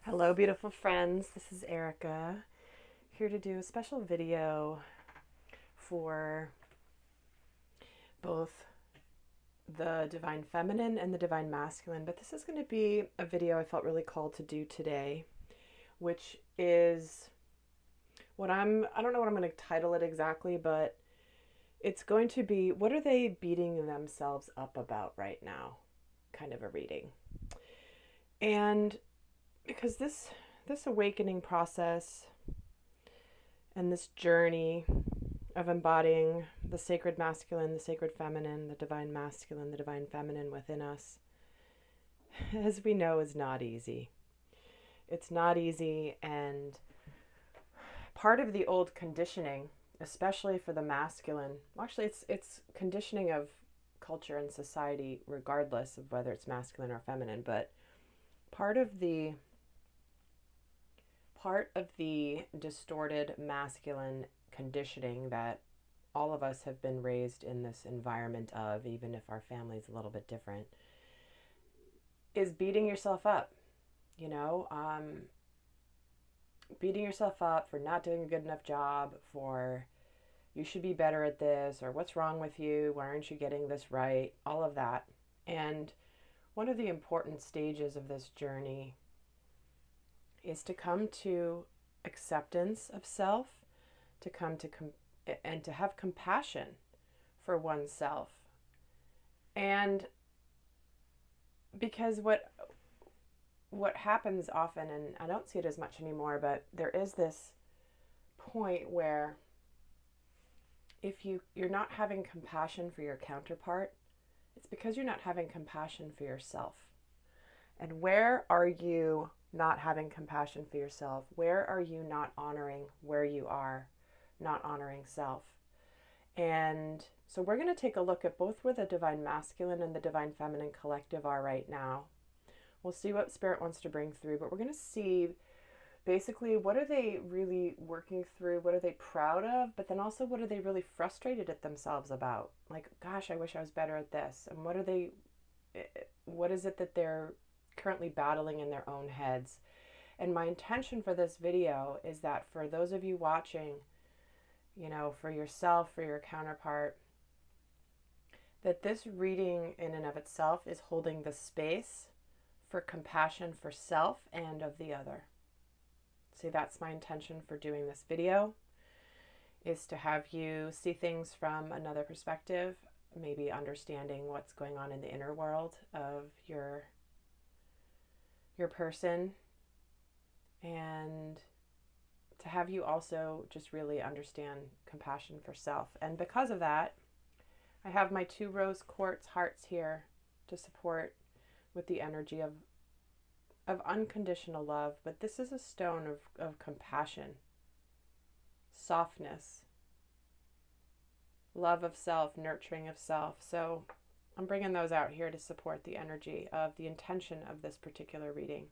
Hello, beautiful friends. This is Erika, here to do a special video for both the divine feminine and the divine masculine. But this is going to be a video I felt really called to do today, which is I don't know what I'm going to title it exactly, but it's going to be, what are they beating themselves up about right now? Kind of a reading. And because this awakening process and this journey of embodying the sacred masculine, the sacred feminine, the divine masculine, the divine feminine within us, as we know, is not easy. It's not easy, and part of the old conditioning, especially for the masculine, actually it's conditioning of culture and society regardless of whether it's masculine or feminine, but part of the distorted masculine conditioning that all of us have been raised in this environment of, even if our family's a little bit different, is beating yourself up, you know, beating yourself up for not doing a good enough job, for you should be better at this, or what's wrong with you, why aren't you getting this right, all of that. And one of the important stages of this journey is to come to acceptance of self, to come to and to have compassion for oneself. And because what happens often, and I don't see it as much anymore, but there is this point where if you're not having compassion for your counterpart, it's because you're not having compassion for yourself. And where are you not having compassion for yourself? Where are you not honoring where you are, not honoring self? And so we're going to take a look at both where the divine masculine and the divine feminine collective are right now. We'll see what spirit wants to bring through, but we're going to see basically what are they really working through, what are they proud of, but then also what are they really frustrated at themselves about? Like, gosh, I wish I was better at this. And what is it that they're currently battling in their own heads? And my intention for this video is that for those of you watching, you know, for yourself, for your counterpart, that this reading in and of itself is holding the space for compassion for self and of the other. See, that's my intention for doing this video, is to have you see things from another perspective, maybe understanding what's going on in the inner world of your person, and to have you also just really understand compassion for self. And because of that, I have my 2 rose quartz hearts here to support with the energy of unconditional love. But this is a stone of compassion, softness, love of self, nurturing of self. So I'm bringing those out here to support the energy of the intention of this particular reading.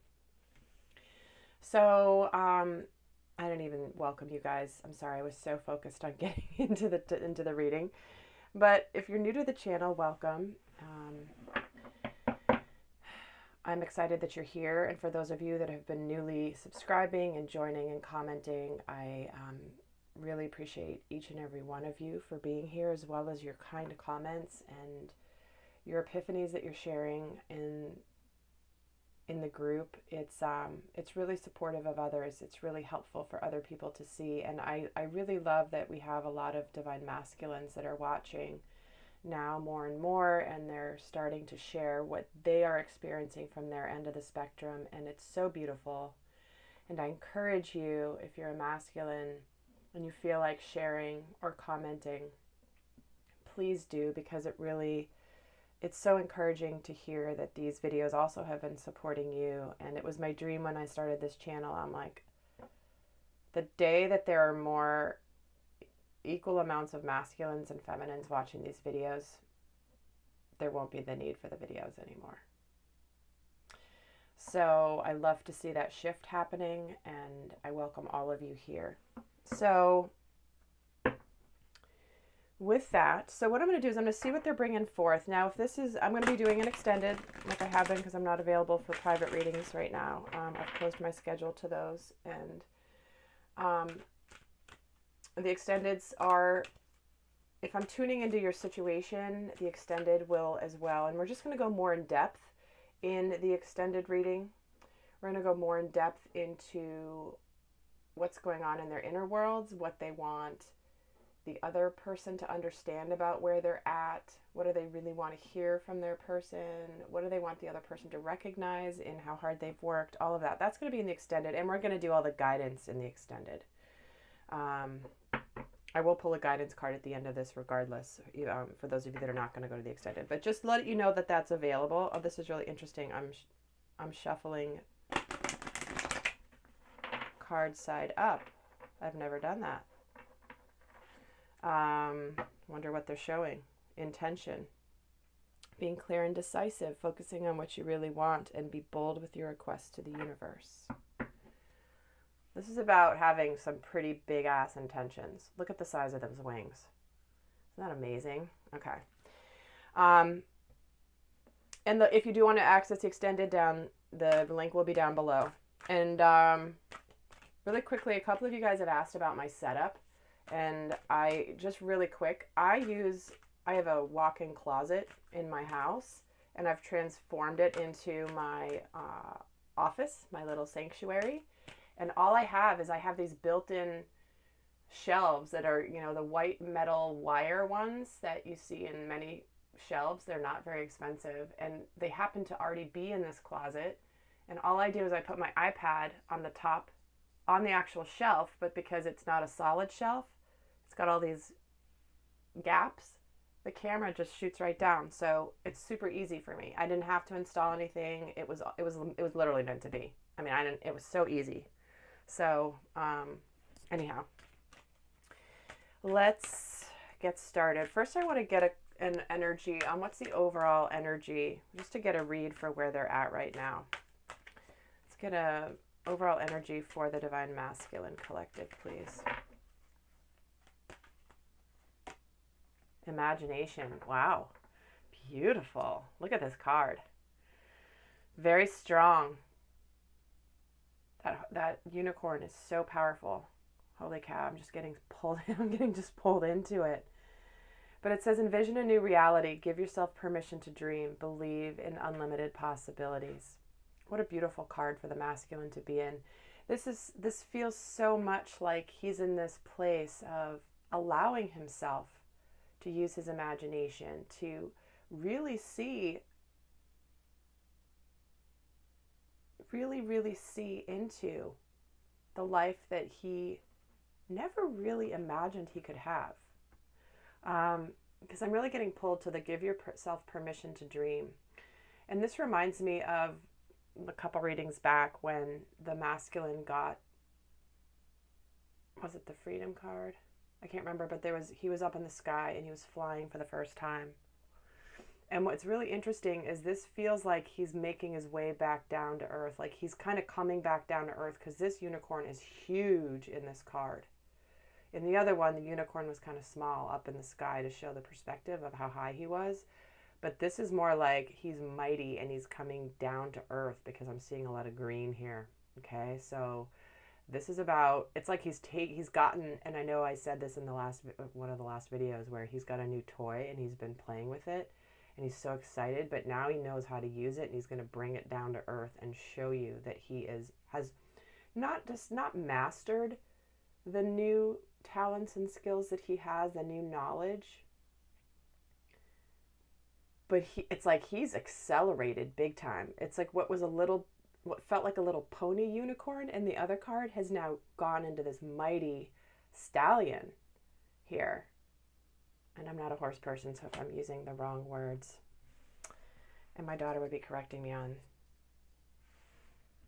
So I didn't even welcome you guys. I'm sorry, I was so focused on getting into the reading. But if you're new to the channel, welcome. I'm excited that you're here. And for those of you that have been newly subscribing and joining and commenting, I really appreciate each and every one of you for being here, as well as your kind comments and your epiphanies that you're sharing in the group. It's really supportive of others. It's really helpful for other people to see. And I really love that we have a lot of divine masculines that are watching now more and more, and they're starting to share what they are experiencing from their end of the spectrum, and it's so beautiful. And I encourage you, if you're a masculine and you feel like sharing or commenting, please do, because it's so encouraging to hear that these videos also have been supporting you. And it was my dream when I started this channel. I'm like, the day that there are more equal amounts of masculines and feminines watching these videos, there won't be the need for the videos anymore. So I love to see that shift happening, and I welcome all of you here. So with that, so what I'm going to do is I'm going to see what they're bringing forth. Now, if this is, I'm going to be doing an extended, like I have been, because I'm not available for private readings right now. I've closed my schedule to those, and the extendeds are, if I'm tuning into your situation, the extended will as well. And we're just going to go more in depth in the extended reading. We're going to go more in depth into what's going on in their inner worlds, what they want the other person to understand about where they're at, what do they really want to hear from their person, what do they want the other person to recognize in how hard they've worked, all of that. That's going to be in the extended, and we're going to do all the guidance in the extended. I will pull a guidance card at the end of this regardless, for those of you that are not going to go to the extended, but just let you know that that's available. Oh, this is really interesting. I'm shuffling card side up. I've never done that. Wonder what they're showing. Intention. Being clear and decisive, focusing on what you really want, and be bold with your request to the universe. This is about having some pretty big ass intentions. Look at the size of those wings. Isn't that amazing? Okay. And if you do want to access the extended, the link will be down below. And really quickly, a couple of you guys have asked about my setup. And just really quick, I have a walk-in closet in my house, and I've transformed it into my office, my little sanctuary. And all I have these built-in shelves that are, the white metal wire ones that you see in many shelves. They're not very expensive, and they happen to already be in this closet. And all I do is I put my iPad on the top, on the actual shelf, but because it's not a solid shelf, it's got all these gaps, the camera just shoots right down. So it's super easy for me. I didn't have to install anything. It was literally meant to be. I mean, it was so easy. So, anyhow, let's get started. First, I want to get an energy on what's the overall energy, just to get a read for where they're at right now. Let's get a overall energy for the Divine Masculine Collective, please. Imagination. Wow. Beautiful. Look at this card. Very strong. That unicorn is so powerful. Holy cow, I'm just getting pulled into it. But it says, envision a new reality. Give yourself permission to dream. Believe in unlimited possibilities. What a beautiful card for the masculine to be in. This feels so much like he's in this place of allowing himself to use his imagination to really see into the life that he never really imagined he could have. Because I'm really getting pulled to the give yourself permission to dream. And this reminds me of a couple readings back when the masculine got, was it the freedom card? I can't remember, but he was up in the sky and he was flying for the first time. And what's really interesting is this feels like he's making his way back down to earth. Like he's kind of coming back down to earth, because this unicorn is huge in this card. In the other one, the unicorn was kind of small up in the sky to show the perspective of how high he was. But this is more like he's mighty and he's coming down to earth, because I'm seeing a lot of green here. Okay, so this is about, it's like he's gotten, and I know I said this in one of the last videos, where he's got a new toy and he's been playing with it. And he's so excited, but now he knows how to use it, and he's going to bring it down to earth and show you that he has not mastered the new talents and skills that he has, the new knowledge, but it's like he's accelerated big time. It's like what felt like a little pony unicorn in the other card has now gone into this mighty stallion here. And I'm not a horse person, so if I'm using the wrong words, and my daughter would be correcting me on,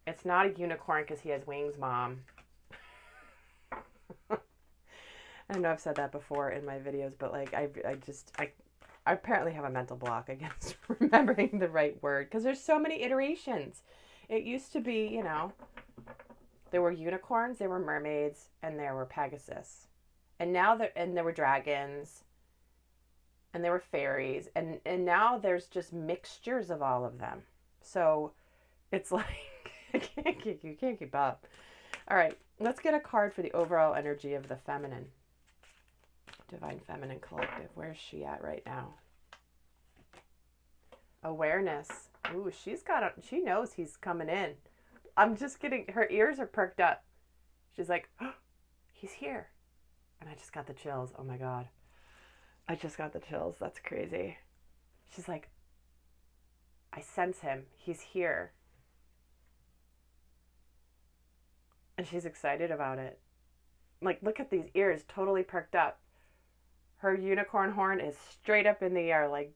it's not a unicorn because he has wings, Mom. I know I've said that before in my videos, but like I apparently have a mental block against remembering the right word, because there's so many iterations. It used to be, there were unicorns, there were mermaids, and there were Pegasus, and now there were dragons. and they were fairies, and now there's just mixtures of all of them. So it's like you can't keep up. All right, let's get a card for the overall energy of the feminine. Divine Feminine Collective. Where's she at right now? Awareness. Ooh, she knows he's coming in. I'm just kidding. Her ears are perked up. She's like, oh, he's here. And I just got the chills. Oh my God. I just got the chills. That's crazy. She's like, I sense him. He's here. And she's excited about it. Like, look at these ears, totally perked up. Her unicorn horn is straight up in the air, like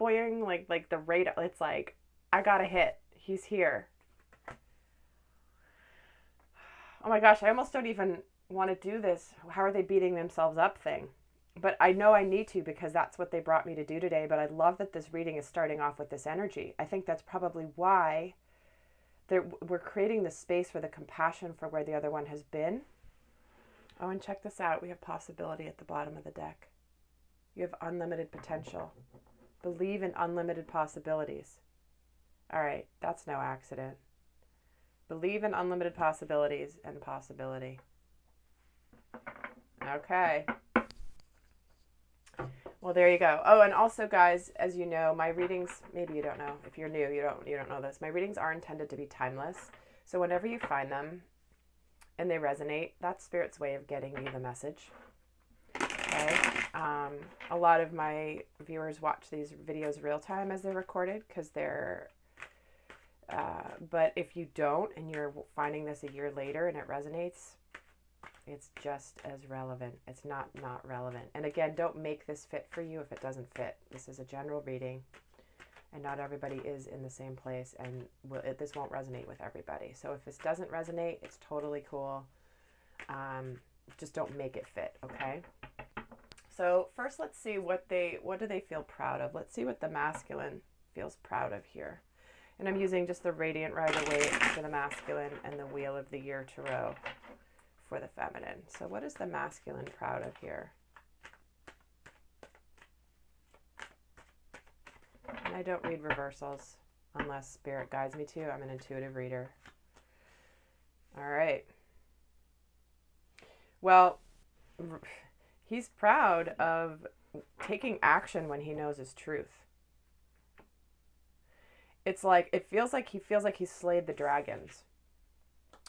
boing, like the radar. It's like, I got a hit. He's here. Oh my gosh, I almost don't even want to do this. How are they beating themselves up thing? But I know I need to, because that's what they brought me to do today. But I love that this reading is starting off with this energy. I think that's probably why we're creating the space for the compassion for where the other one has been. Oh, and check this out. We have possibility at the bottom of the deck. You have unlimited potential. Believe in unlimited possibilities. All right, that's no accident. Believe in unlimited possibilities and possibility. Okay. Well, there you go. Oh, and also, guys, as you know, my readings, maybe you don't know. If you're new, you don't know this. My readings are intended to be timeless. So whenever you find them and they resonate, that's Spirit's way of getting you the message. Okay. A lot of my viewers watch these videos real time as they're recorded, because they're but if you don't and you're finding this a year later and it resonates, it's just as relevant. It's not relevant. And again, don't make this fit for you if it doesn't fit. This is a general reading, and not everybody is in the same place, and this won't resonate with everybody. So if this doesn't resonate, it's totally cool. Just don't make it fit, okay? So first, let's see what do they feel proud of. Let's see what the masculine feels proud of here. And I'm using just the Radiant Rider-Waite for the masculine and the Wheel of the Year Tarot for the feminine. So what is the masculine proud of here? And I don't read reversals unless Spirit guides me to. I'm an intuitive reader. All right. Well, he's proud of taking action when he knows his truth. It's like, it feels like he's slayed the dragons.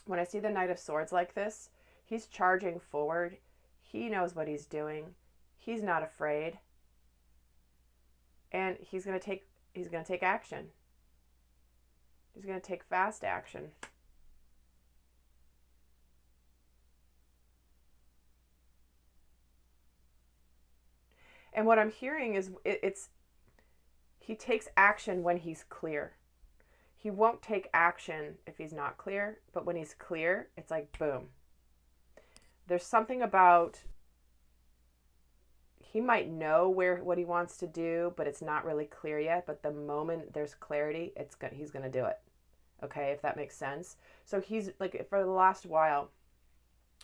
When I see the Knight of Swords like this, he's charging forward. He knows what he's doing. He's not afraid. And he's going to take action. He's going to take fast action. And what I'm hearing is he takes action when he's clear. He won't take action if he's not clear, but when he's clear, it's like boom. There's something about, he might know what he wants to do, but it's not really clear yet. But the moment there's clarity, he's going to do it. Okay, if that makes sense. So he's like, for the last while,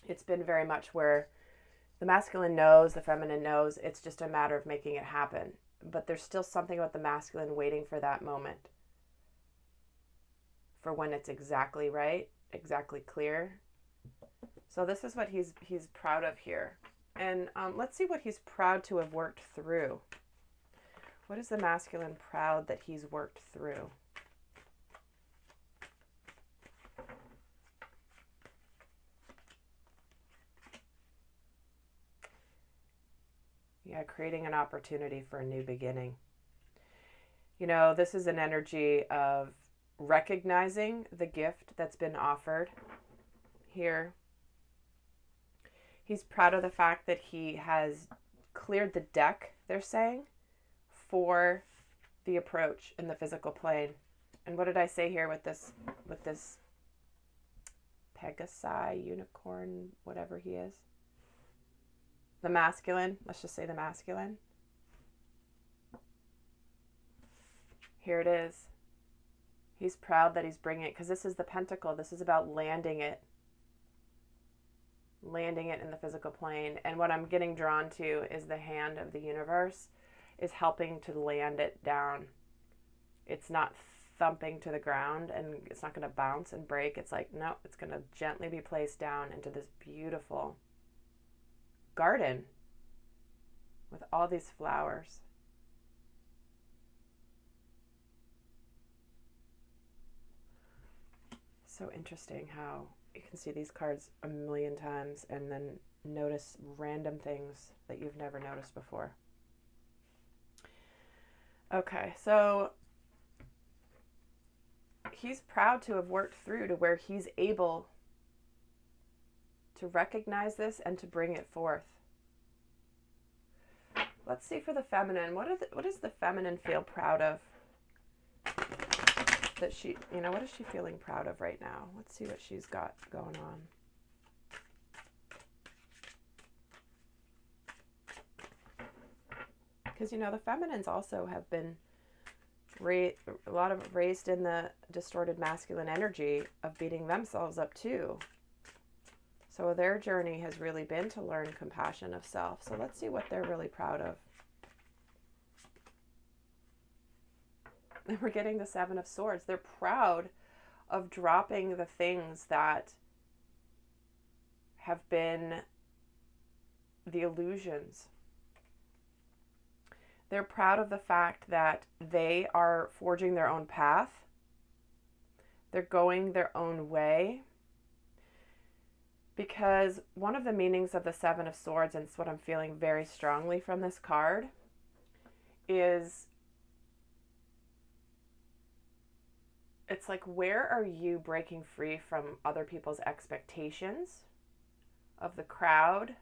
it's been very much where the masculine knows, the feminine knows. It's just a matter of making it happen. But there's still something about the masculine waiting for that moment, for when it's exactly right, exactly clear. So this is what he's proud of here. And let's see what he's proud to have worked through. What is the masculine proud that he's worked through? Yeah, creating an opportunity for a new beginning. You know, this is an energy of recognizing the gift that's been offered here. He's proud of the fact that he has cleared the deck, they're saying, for the approach in the physical plane. And what did I say here with this Pegasi, unicorn, whatever he is? The masculine, let's just say the masculine. Here it is. He's proud that he's bringing it, because this is the pentacle. This is about landing it in the physical plane. And what I'm getting drawn to is the hand of the universe. is helping to land it down. It's not thumping to the ground and it's not going to bounce and break. It's like, no, it's going to gently be placed down into this beautiful garden with all these flowers. So interesting how you can see these cards a million times and then notice random things that you've never noticed before. Okay, so he's proud to have worked through to where he's able to recognize this and to bring it forth. Let's see for the feminine. What does the feminine feel proud of? That she, what is she feeling proud of right now? Let's see what she's got going on. Because, the feminines also have been a lot of raised in the distorted masculine energy of beating themselves up too. So their journey has really been to learn compassion of self. So let's see what they're really proud of. And we're getting the Seven of Swords. They're proud of dropping the things that have been the illusions. They're proud of the fact that they are forging their own path. They're going their own way. Because one of the meanings of the Seven of Swords, and it's what I'm feeling very strongly from this card, is it's like, where are you breaking free from other people's expectations of the crowd?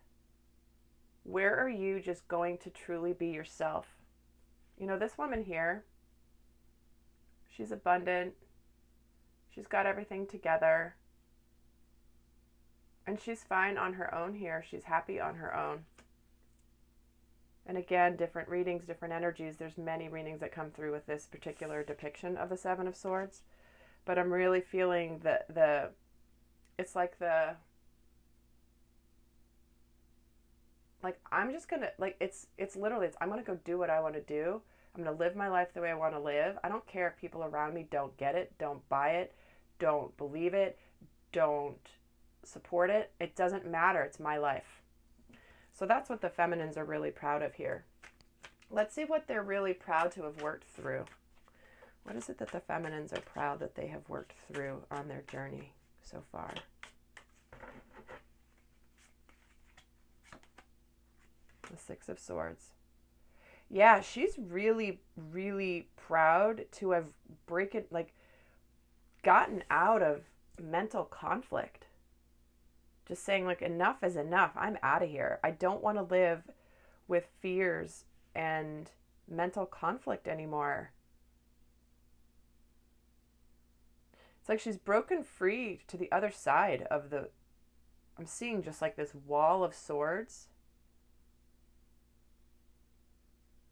Where are you just going to truly be yourself? This woman here, she's abundant. She's got everything together. And she's fine on her own here. She's happy on her own. And again, different readings, different energies. There's many readings that come through with this particular depiction of the Seven of Swords. But I'm really feeling it's like I'm just going to, it's literally, I'm going to go do what I want to do. I'm going to live my life the way I want to live. I don't care if people around me don't get it, don't buy it, don't believe it, don't support it. It doesn't matter. It's my life. So that's what the feminines are really proud of here. Let's see what they're really proud to have worked through. What is it that the feminines are proud that they have worked through on their journey so far? The Six of Swords. Yeah, she's really, really proud to have gotten out of mental conflict. Just saying, enough is enough. I'm out of here. I don't want to live with fears and mental conflict anymore. It's like she's broken free to the other side of I'm seeing just this wall of swords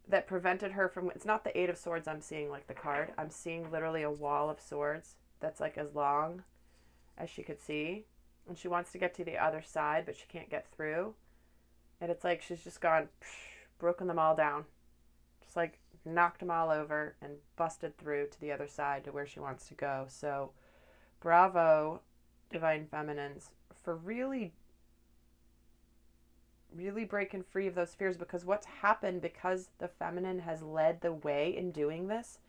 that prevented her from, it's not the Eight of Swords I'm seeing the card. I'm seeing literally a wall of swords that's as long as she could see. And she wants to get to the other side, but she can't get through. And it's like she's just gone, broken them all down. Just knocked them all over and busted through to the other side to where she wants to go. So bravo, Divine Feminines, for really, really breaking free of those fears. Because what's happened, because the feminine has led the way in doing this,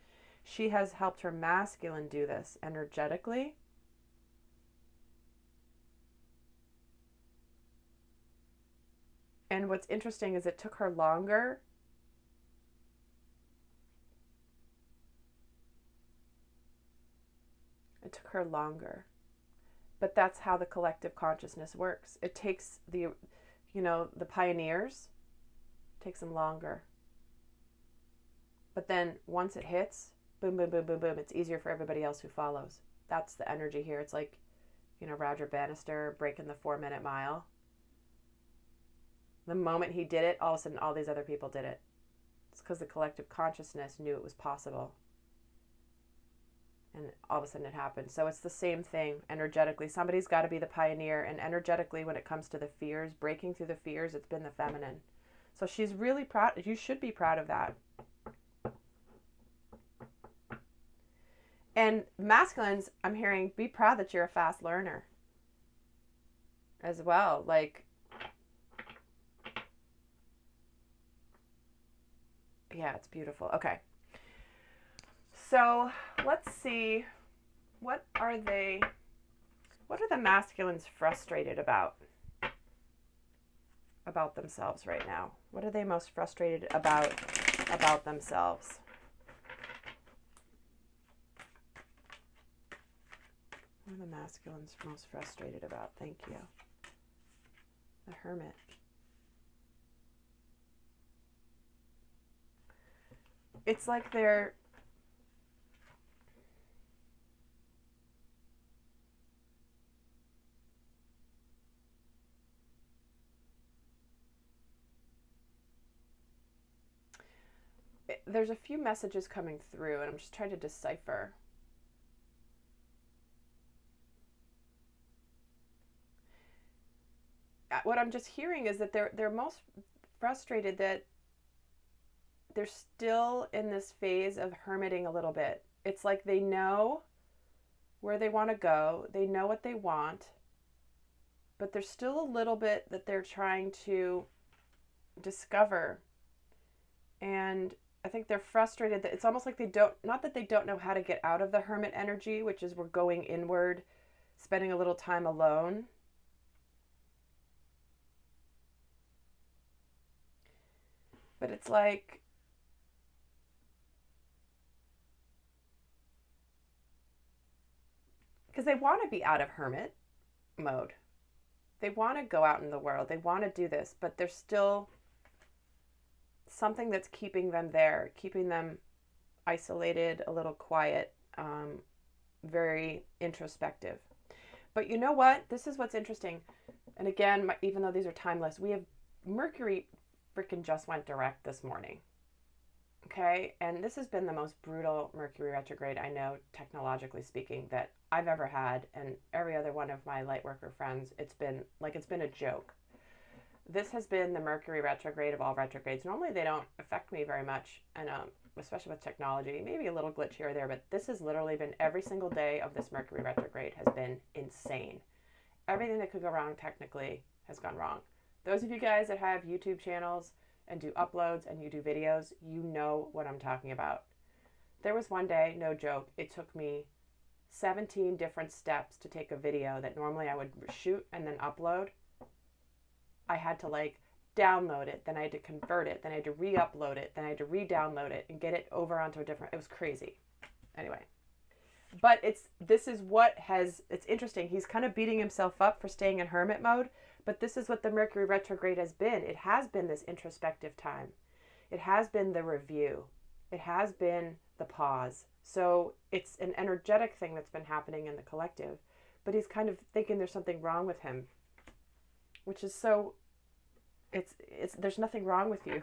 she has helped her masculine do this energetically. And what's interesting is it took her longer But that's how the collective consciousness works. It takes the pioneers, takes them longer. But then once it hits, boom, boom, boom, boom, boom, it's easier for everybody else who follows. That's the energy here. It's like, Roger Bannister breaking the 4-minute mile. The moment he did it, all of a sudden all these other people did it. It's because the collective consciousness knew it was possible. And all of a sudden it happened. So it's the same thing energetically. Somebody's got to be the pioneer. And energetically, when it comes to the fears, breaking through the fears, it's been the feminine. So she's really proud. You should be proud of that. And masculines, I'm hearing, be proud that you're a fast learner as well. Like, yeah, it's beautiful. Okay. So let's see. What are the masculines frustrated about themselves right now? What are they most frustrated about themselves? What are the masculines most frustrated about? Thank you. The Hermit. It's like there's a few messages coming through, and I'm just trying to decipher. What I'm just hearing is that they're most frustrated that they're still in this phase of hermiting a little bit. It's like they know where they want to go, they know what they want, but there's still a little bit that they're trying to discover. And I think they're frustrated that it's almost like not that they don't know how to get out of the hermit energy, which is we're going inward, spending a little time alone. But it's like, because they want to be out of hermit mode. They want to go out in the world. They want to do this, but there's still something that's keeping them there, keeping them isolated, a little quiet, very introspective. But you know what? This is what's interesting. And again, even though these are timeless, we have Mercury freaking just went direct this morning. Okay. And this has been the most brutal Mercury retrograde I know, technologically speaking, that I've ever had. And every other one of my light worker friends, it's been a joke. This has been the Mercury retrograde of all retrogrades. Normally they don't affect me very much, and especially with technology, maybe a little glitch here or there, but this has literally been every single day of this Mercury retrograde has been insane. Everything that could go wrong technically has gone wrong. Those of you guys that have YouTube channels and do uploads and you do videos, you know what I'm talking about. There was one day, no joke, it took me 17 different steps to take a video that normally I would shoot and then upload. I had to download it, then I had to convert it, then I had to re-upload it, then I had to re-download it and get it over onto a different, it was crazy. Anyway, but it's interesting. He's kind of beating himself up for staying in hermit mode, but this is what the Mercury retrograde has been. It has been this introspective time. It has been the review. It has been the pause. So it's an energetic thing that's been happening in the collective, but he's kind of thinking there's something wrong with him, which is so, there's nothing wrong with you,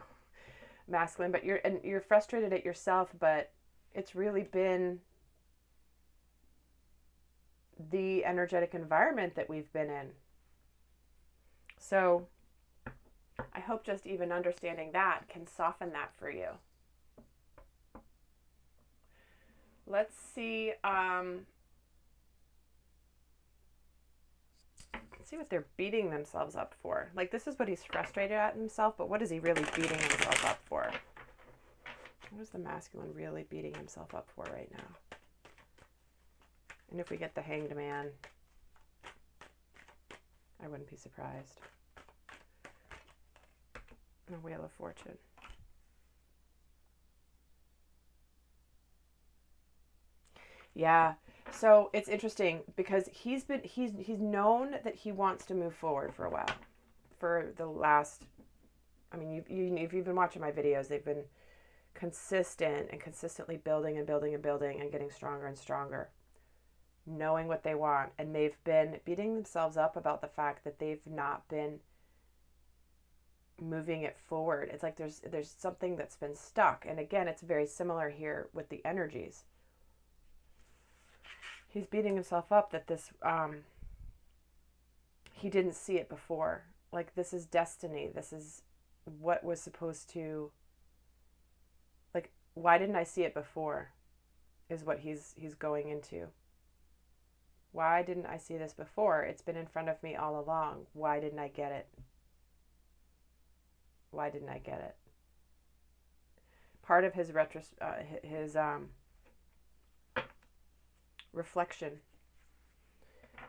masculine, but you're frustrated at yourself, but it's really been the energetic environment that we've been in. So I hope just even understanding that can soften that for you. Let's see. See what they're beating themselves up for. Like, this is what he's frustrated at himself, but what is he really beating himself up for? What is the masculine really beating himself up for right now? And if we get the Hanged Man, I wouldn't be surprised. And a Wheel of Fortune. Yeah. So it's interesting because he's known that he wants to move forward for a while. For the last, I mean, if you've been watching my videos, they've been consistent and consistently building and building and building and getting stronger and stronger, knowing what they want. And they've been beating themselves up about the fact that they've not been moving it forward. It's like there's something that's been stuck. And again, it's very similar here with the energies. He's beating himself up that this, he didn't see it before. Like, this is destiny. This is what was supposed to, like, why didn't I see it before is what he's going into. Why didn't I see this before? It's been in front of me all along. Why didn't I get it? Why didn't I get it? Part of his reflection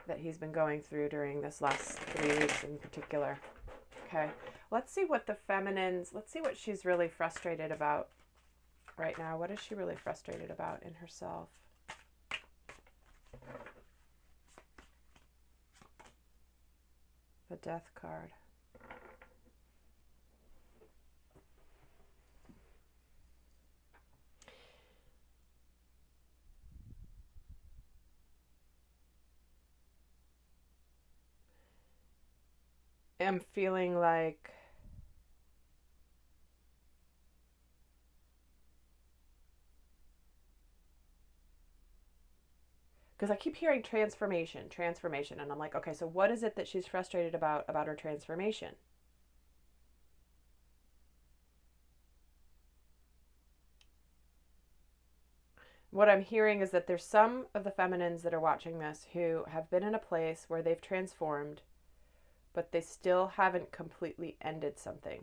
that he's been going through during this last 3 weeks in particular. Okay, let's see what the feminines, let's see what she's really frustrated about right now. What is she really frustrated about in herself? The Death card. I'm feeling like because I keep hearing transformation, and I'm like, okay, so what is it that she's frustrated about her transformation? What I'm hearing is that there's some of the feminines that are watching this who have been in a place where they've transformed, but they still haven't completely ended something.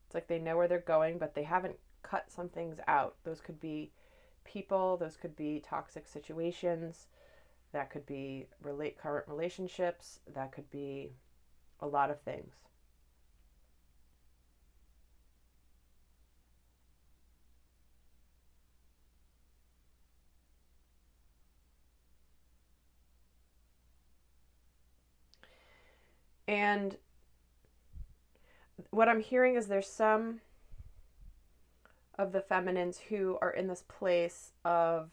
It's like they know where they're going, but they haven't cut some things out. Those could be people, those could be toxic situations, that could be current relationships, that could be a lot of things. And what I'm hearing is there's some of the feminines who are in this place of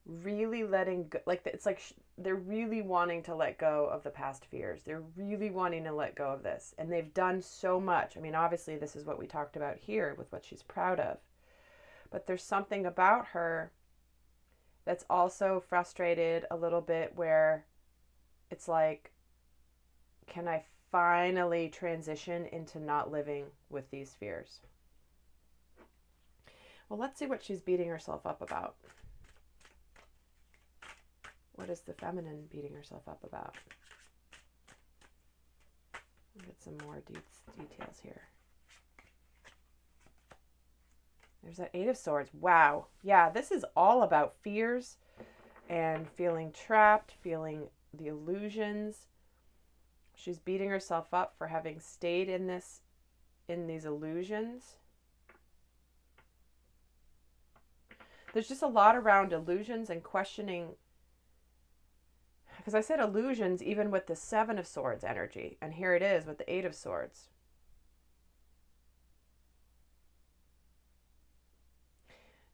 really letting go, like it's like they're really wanting to let go of the past fears. They're really wanting to let go of this, and they've done so much. I mean, obviously this is what we talked about here with what she's proud of, but there's something about her that's also frustrated a little bit, where it's like, can I finally transition into not living with these fears? Well, let's see what she's beating herself up about. What is the feminine beating herself up about? I'll get some more details here. There's that Eight of Swords. Wow. Yeah, this is all about fears and feeling trapped, feeling the illusions. She's beating herself up for having stayed in these illusions. There's just a lot around illusions and questioning, because I said illusions even with the Seven of Swords energy, and here it is with the Eight of Swords.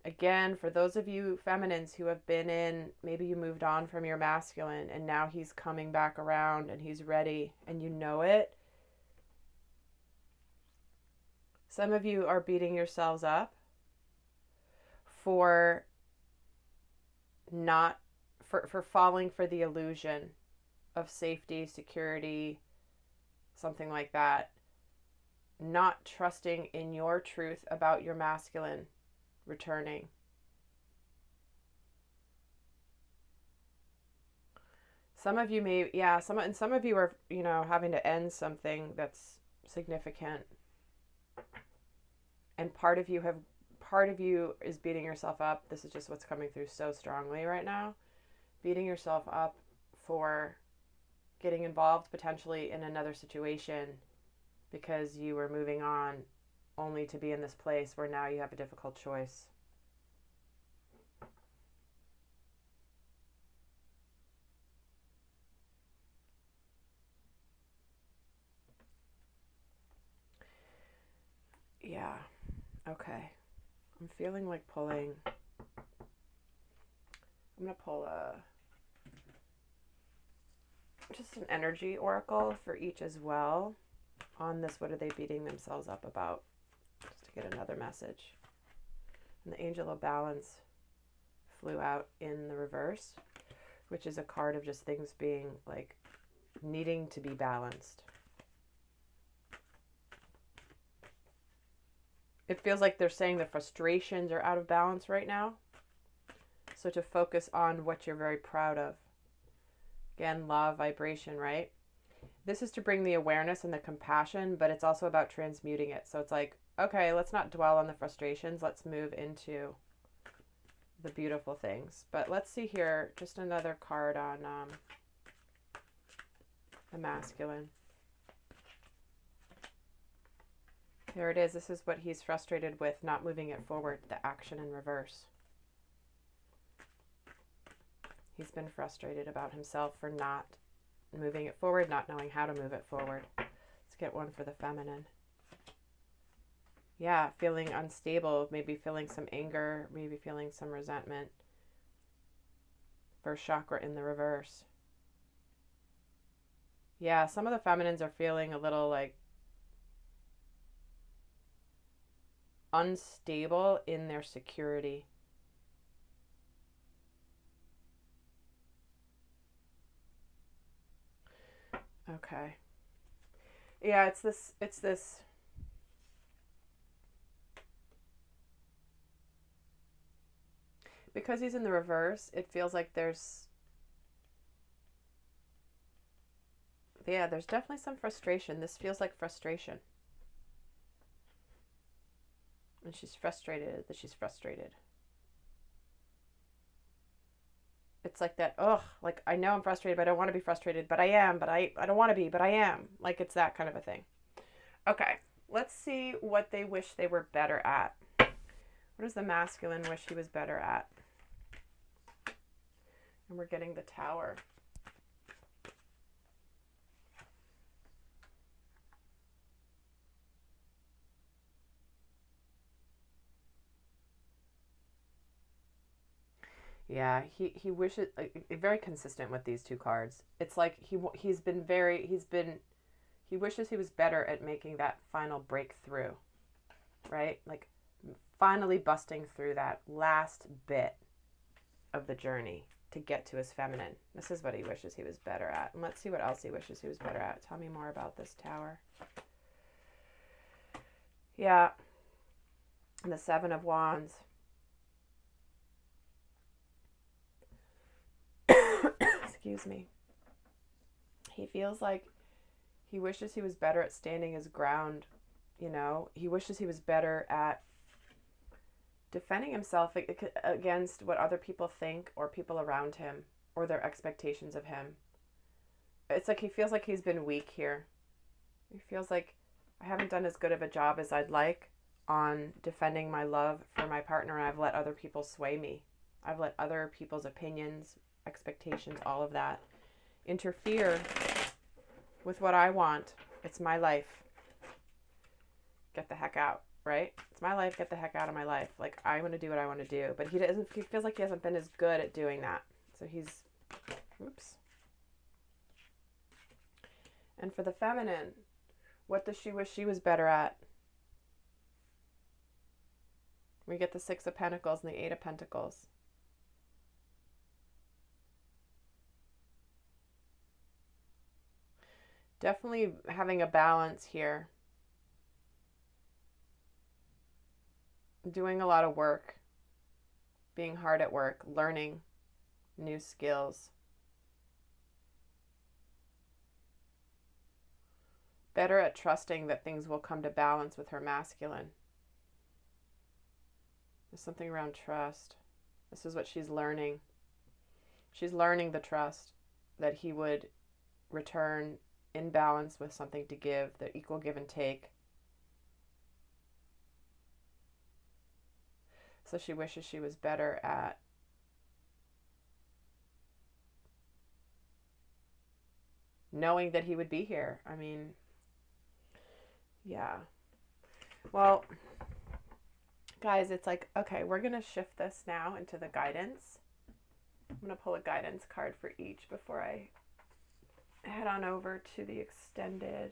Again, for those of you feminines who have been in, maybe you moved on from your masculine and now he's coming back around and he's ready and you know it. Some of you are beating yourselves up for not for falling for the illusion of safety, security, something like that. Not trusting in your truth about your masculine returning. Some of you may, some of you are, having to end something that's significant. And part of you is beating yourself up. This is just what's coming through so strongly right now. Beating yourself up for getting involved potentially in another situation because you were moving on, only to be in this place where now you have a difficult choice. Yeah. Okay. I'm feeling like pulling. I'm going to pull just an energy oracle for each as well on this. What are they beating themselves up about? Just to get another message. And the Angel of Balance flew out in the reverse, which is a card of just things being like needing to be balanced. It feels like they're saying the frustrations are out of balance right now. So to focus on what you're very proud of. Again, law of vibration, right? This is to bring the awareness and the compassion, but it's also about transmuting it. So it's like, okay, let's not dwell on the frustrations. Let's move into the beautiful things. But let's see here, just another card on the masculine. There it is. This is what he's frustrated with, not moving it forward, the action in reverse. He's been frustrated about himself for not moving it forward, not knowing how to move it forward. Let's get one for the feminine. Yeah, feeling unstable, maybe feeling some anger, maybe feeling some resentment. First chakra in the reverse. Yeah, some of the feminines are feeling a little like unstable in their security. Okay. Yeah, it's this because he's in the reverse, it feels like there's definitely some frustration. This feels like frustration. And she's frustrated that she's frustrated. It's like that, like I know I'm frustrated, but I don't want to be frustrated, but I am, but I don't want to be, but I am. Like it's that kind of a thing. Okay, let's see what they wish they were better at. What does the masculine wish he was better at? And we're getting the Tower. Yeah, he wishes, very consistent with these two cards. It's like he wishes he was better at making that final breakthrough, right? Like finally busting through that last bit of the journey to get to his feminine. This is what he wishes he was better at. And let's see what else he wishes he was better at. Tell me more about this Tower. Yeah. And the Seven of Wands. Excuse me. He feels like he wishes he was better at standing his ground. You know, he wishes he was better at defending himself against what other people think or people around him or their expectations of him. It's like he feels like he's been weak here. He feels like I haven't done as good of a job as I'd like on defending my love for my partner. I've let other people sway me. I've let other people's opinions, expectations, all of that interfere with what I want. It's my life. Get the heck out, right? It's my life. Get the heck out of my life. Like, I want to do what I want to do. But he feels like he hasn't been as good at doing that. So he's, oops. And for the feminine, what does she wish she was better at? We get the Six of Pentacles and the Eight of Pentacles. Definitely having a balance here. Doing a lot of work. Being hard at work. Learning new skills. Better at trusting that things will come to balance with her masculine. There's something around trust. This is what she's learning. She's learning the trust that he would return in balance with something to give, the equal give and take. So she wishes she was better at knowing that he would be here. I mean, yeah. Well, guys, it's like, okay, we're going to shift this now into the guidance. I'm going to pull a guidance card for each before I head on over to the extended.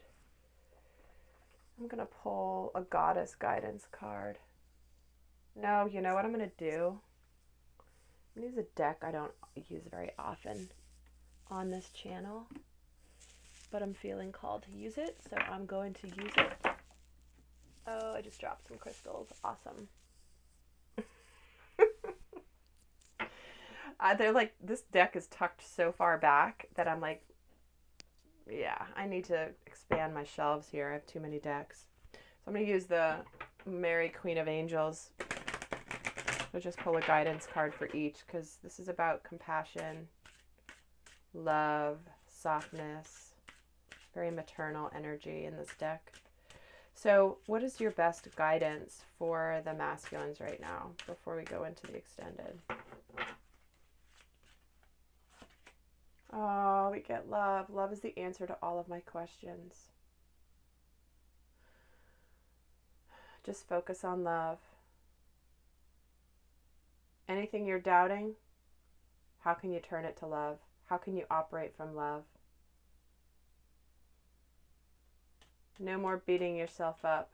I'm going to pull a goddess guidance card. No, you know what I'm going to do? I'm going to use a deck I don't use very often on this channel. but I'm feeling called to use it, so I'm going to use it. Oh, I just dropped some crystals. Awesome. They're like, this deck is tucked so far back that I'm like, yeah, I need to expand my shelves here. I have too many decks. So I'm going to use the Mary Queen of Angels. I'll just pull a guidance card for each, because this is about compassion, love, softness, very maternal energy in this deck. So what is your best guidance for the masculines right now before we go into the extended? Oh, we get love. Love is the answer to all of my questions. Just focus on love. Anything you're doubting, how can you turn it to love? How can you operate from love? No more beating yourself up.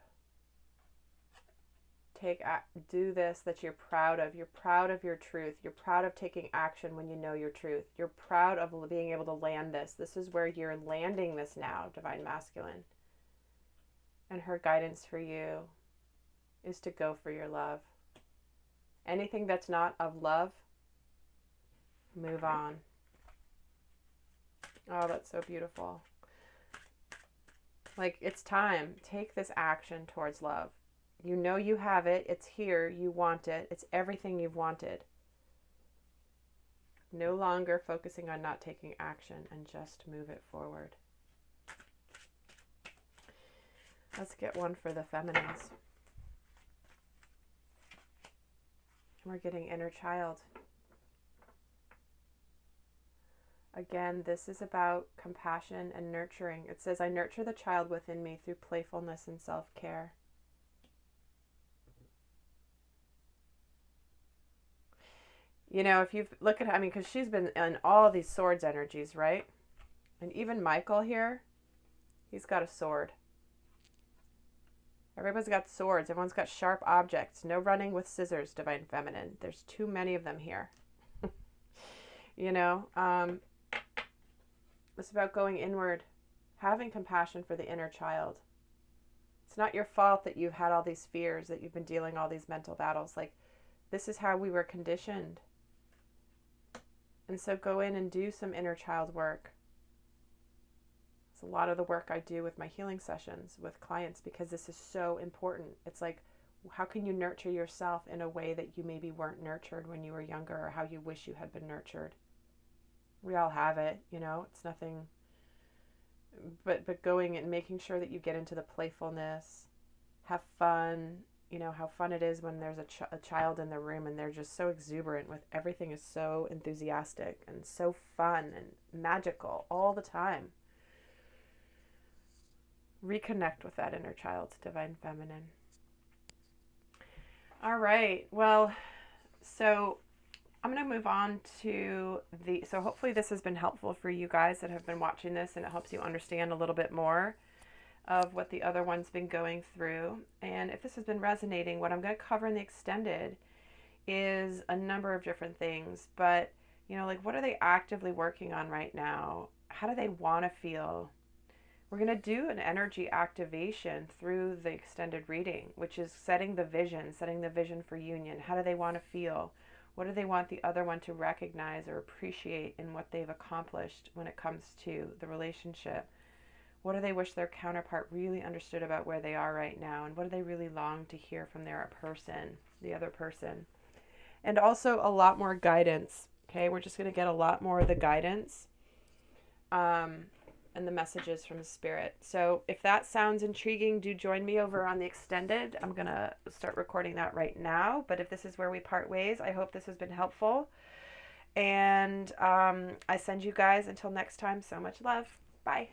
Do this that you're proud of. You're proud of your truth. You're proud of taking action when you know your truth. You're proud of being able to land this. This is where you're landing this now, Divine Masculine. And her guidance for you is to go for your love. Anything that's not of love, move on. Oh, that's so beautiful. Like, it's time. Take this action towards love. You know you have it. It's here. You want it. It's everything you've wanted. No longer focusing on not taking action, and just move it forward. Let's get one for the feminines. We're getting inner child. Again, this is about compassion and nurturing. It says, I nurture the child within me through playfulness and self-care. You know, if you look at, because she's been in all these swords energies, right? And even Michael here, he's got a sword. Everybody's got swords. Everyone's got sharp objects. No running with scissors, Divine Feminine. There's too many of them here. You know, it's about going inward, having compassion for the inner child. It's not your fault that you've had all these fears, that you've been dealing all these mental battles. Like, this is how we were conditioned. And so go in and do some inner child work. It's a lot of the work I do with my healing sessions with clients, because this is so important. It's like, how can you nurture yourself in a way that you maybe weren't nurtured when you were younger, or how you wish you had been nurtured? We all have it, you know, it's nothing, but going and making sure that you get into the playfulness, have fun, you know, how fun it is when there's a child in the room and they're just so exuberant with everything, is so enthusiastic and so fun and magical all the time. Reconnect with that inner child, Divine Feminine. All right, well, so I'm going to move on to so hopefully this has been helpful for you guys that have been watching this, and it helps you understand a little bit more of what the other one's been going through. And if this has been resonating, what I'm going to cover in the extended is a number of different things. But, you know, like, what are they actively working on right now? How do they want to feel? We're going to do an energy activation through the extended reading, which is setting the vision for union. How do they want to feel? What do they want the other one to recognize or appreciate in what they've accomplished when it comes to the relationship? What do they wish their counterpart really understood about where they are right now? And what do they really long to hear from their person, the other person? And also a lot more guidance. Okay, we're just going to get a lot more of the guidance and the messages from the spirit. So if that sounds intriguing, do join me over on the extended. I'm going to start recording that right now. But if this is where we part ways, I hope this has been helpful. And I send you guys, until next time, so much love. Bye.